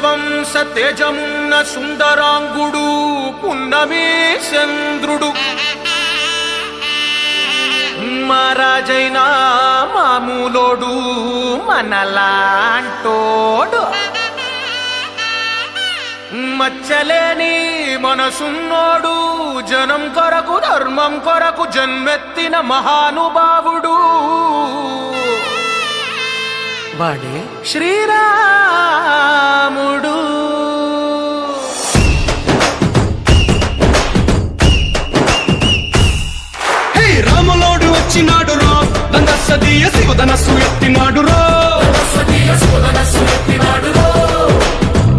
సూర్యవంశ తేజమున్న సుందరాంగుడు పున్నమి చంద్రుడు మహారాజైనా మామూలోడు మనలాంటోడు మచ్చలేని మనసున్నోడు జనం కొరకు ధర్మం కొరకు జన్మెత్తిన మహానుభావుడు వాడే శ్రీరాముడు. రాములోడు వచ్చినాడు రో దందసదీయ శివధనస్సు ఎత్తినాడు రో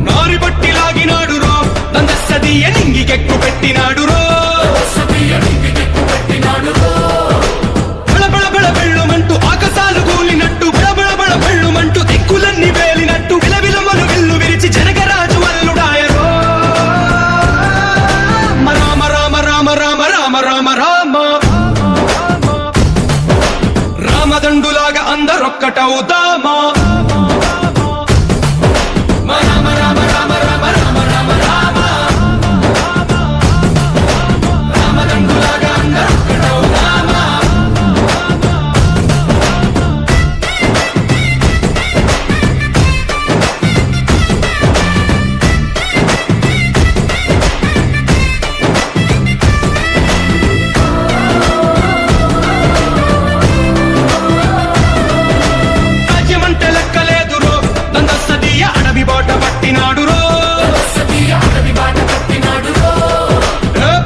నారి బట్టి లాగినాడు రో దందసదీయ నింగికెక్కు పెట్టినాడు రో బళబళ బళ బెళ్ళుమంటూ ఆకాశాలు కూలినట్టు బళబళ బళ బెళ్ళుమంటూ దిక్కులన్నీ వేలినట్టు విలవిలమలు విల్లు విరిచి జనగరాజు అల్లుడాయరో రామ రామ రామ రామ రామ రామ రామ రామదండులాగా అందరొక్కటవుదామా రామ రామ రామ రామ రామ రామ రామ రామదండులాగా అందరొక్కటవుదామా.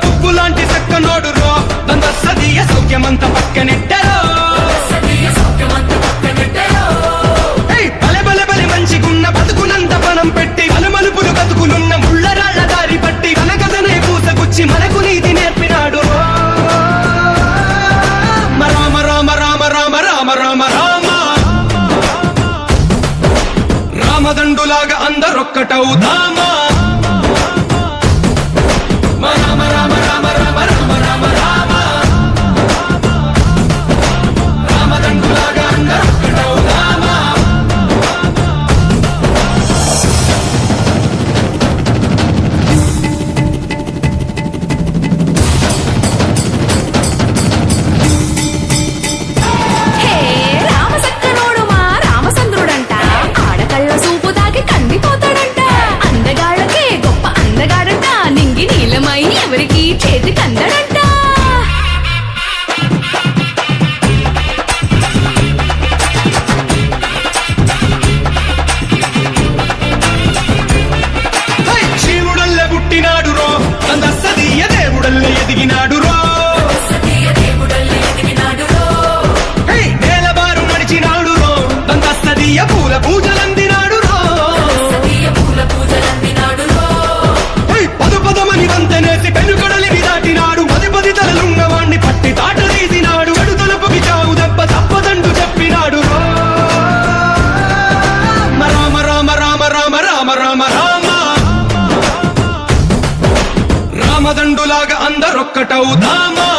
పువ్వులాంటి చక్కనోడు రో దందసదీయ సౌఖ్యమంత పక్కనెట్టరో బలె బలె బలె మంచిగున్న బతుకునంత పనం పెట్టి బలమలుపులు బతుకులున్న ముళ్ళరాళ్ల దారి పట్టి కనకదనే పూసగుచ్చి మనకు నీతి నేర్పినాడు రామ రామ రామ రామ రామ రామ రామ రామదండులాగా అందరొక్కటవుదామా రామ రామ రామ రామ రామ రామ రామ రామదండులాగా అందరొక్కటవుదామా. రామసక్కనోడు మా రామచంద్రుడంట ఆడకళ్ళ సూపు తాగి కందిపోతాడంట అందగాళ్ళకే గొప్ప అందగాడంట నింగి నీలమై ఎవరికి చేతి కందడంట. శివుడల్లే పుట్టినాడు రో దందసదీయ దేవుడల్లే ఎదిగినాడు రో నేలబారు నడిచినాడు రో దందసదీయ పూల పూజలందినాడు రో పదు పదమని వంతెనేసి పెనుకడలిని దాటినాడు పది పది తలలున్నవాణ్ణి పట్టి తాట తీసినాడు గడు తలుపుకి చావు దెబ్బ తప్పదండు చెప్పినాడు రో రామ రామ రామ రామ రామ రామ రామ రామదండులాగా అందరొక్కటవుదామా